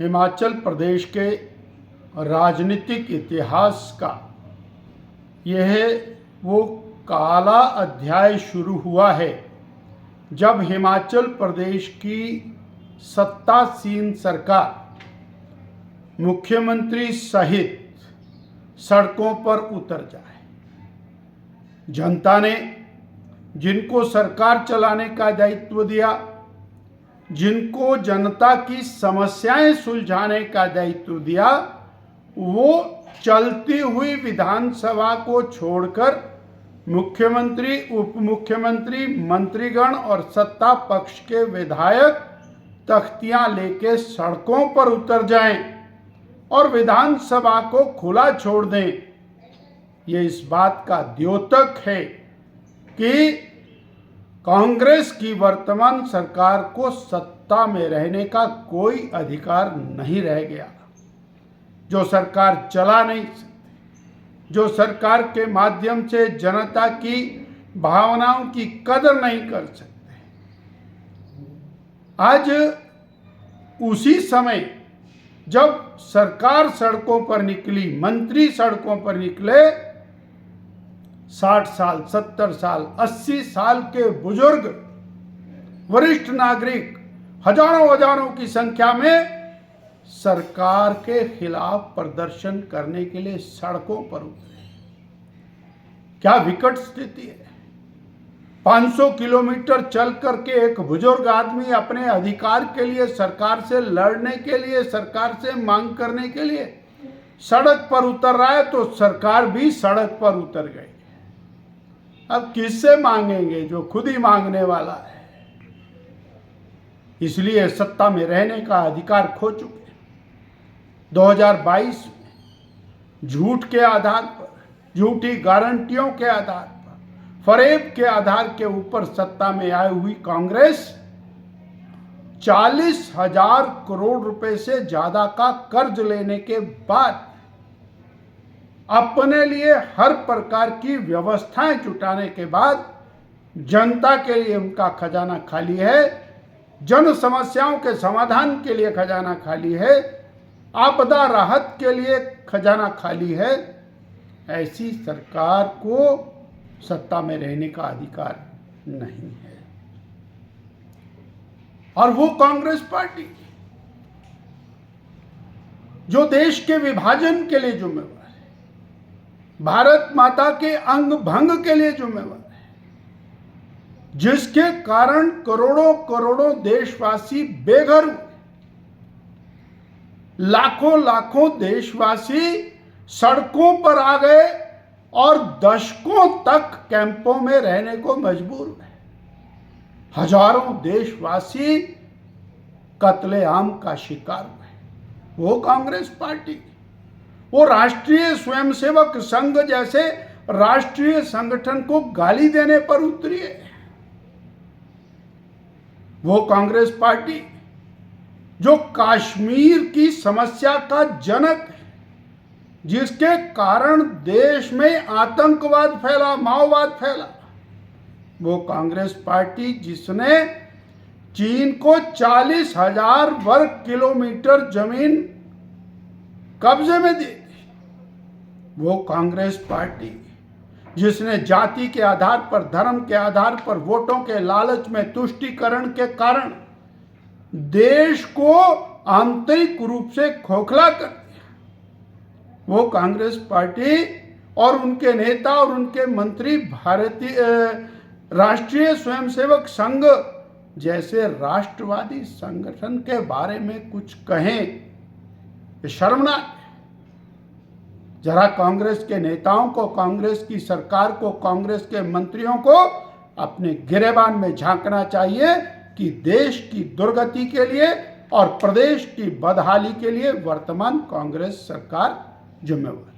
हिमाचल प्रदेश के राजनीतिक इतिहास का यह वो काला अध्याय शुरू हुआ है जब हिमाचल प्रदेश की सत्तासीन सरकार मुख्यमंत्री सहित सड़कों पर उतर जाए। जनता ने जिनको सरकार चलाने का दायित्व दिया, जिनको जनता की समस्याएं सुलझाने का दायित्व दिया, वो चलती हुई विधानसभा को छोड़कर मुख्यमंत्री, उप मुख्यमंत्री, मंत्रीगण और सत्ता पक्ष के विधायक तख्तियां लेके सड़कों पर उतर जाएं और विधानसभा को खुला छोड़ दें। ये इस बात का द्योतक है कि कांग्रेस की वर्तमान सरकार को सत्ता में रहने का कोई अधिकार नहीं रह गया। जो सरकार चला नहीं सकती, जो सरकार के माध्यम से जनता की भावनाओं की कदर नहीं कर सकते। आज उसी समय जब सरकार सड़कों पर निकली, मंत्री सड़कों पर निकले, 60 साल, 70 साल, 80 साल के बुजुर्ग, वरिष्ठ नागरिक हजारों की संख्या में सरकार के खिलाफ प्रदर्शन करने के लिए सड़कों पर उतरे। क्या विकट स्थिति है। 500 किलोमीटर चल करके एक बुजुर्ग आदमी अपने अधिकार के लिए, सरकार से लड़ने के लिए, सरकार से मांग करने के लिए सड़क पर उतर रहा है, तो सरकार भी सड़क पर उतर गई। अब किससे मांगेंगे जो खुद ही मांगने वाला है। इसलिए सत्ता में रहने का अधिकार खो चुके। 2022 में झूठ के आधार पर, झूठी गारंटियों के आधार पर, फरेब के आधार के ऊपर सत्ता में आई हुई कांग्रेस 40,000 करोड़ रुपए से ज्यादा का कर्ज लेने के बाद अपने लिए हर प्रकार की व्यवस्थाएं जुटाने के बाद जनता के लिए उनका खजाना खाली है, जन समस्याओं के समाधान के लिए खजाना खाली है, आपदा राहत के लिए खजाना खाली है। ऐसी सरकार को सत्ता में रहने का अधिकार नहीं है। और वो कांग्रेस पार्टी जो देश के विभाजन के लिए जिम्मेवार है, भारत माता के अंग भंग के लिए जिम्मेवार है, जिसके कारण करोड़ों देशवासी बेघर हुए, लाखों देशवासी सड़कों पर आ गए और दशकों तक कैंपों में रहने को मजबूर हुए। हजारों देशवासी कत्लेआम का शिकार हुए। वो कांग्रेस पार्टी, वो राष्ट्रीय स्वयंसेवक संघ जैसे राष्ट्रीय संगठन को गाली देने पर उतरी है। वो कांग्रेस पार्टी जो कश्मीर की समस्या का जनक है, जिसके कारण देश में आतंकवाद फैला, माओवाद फैला। वो कांग्रेस पार्टी जिसने चीन को 40,000 वर्ग किलोमीटर जमीन कब्जे में दी थी। वो कांग्रेस पार्टी जिसने जाति के आधार पर, धर्म के आधार पर, वोटों के लालच में तुष्टीकरण के कारण देश को आंतरिक रूप से खोखला कर दिया। वो कांग्रेस पार्टी और उनके नेता और उनके मंत्री भारतीय राष्ट्रीय स्वयंसेवक संघ जैसे राष्ट्रवादी संगठन के बारे में कुछ कहें, ये शर्मनाक है। जरा कांग्रेस के नेताओं को, कांग्रेस की सरकार को, कांग्रेस के मंत्रियों को अपने गिरेबान में झांकना चाहिए कि देश की दुर्गति के लिए और प्रदेश की बदहाली के लिए वर्तमान कांग्रेस सरकार जिम्मेवार।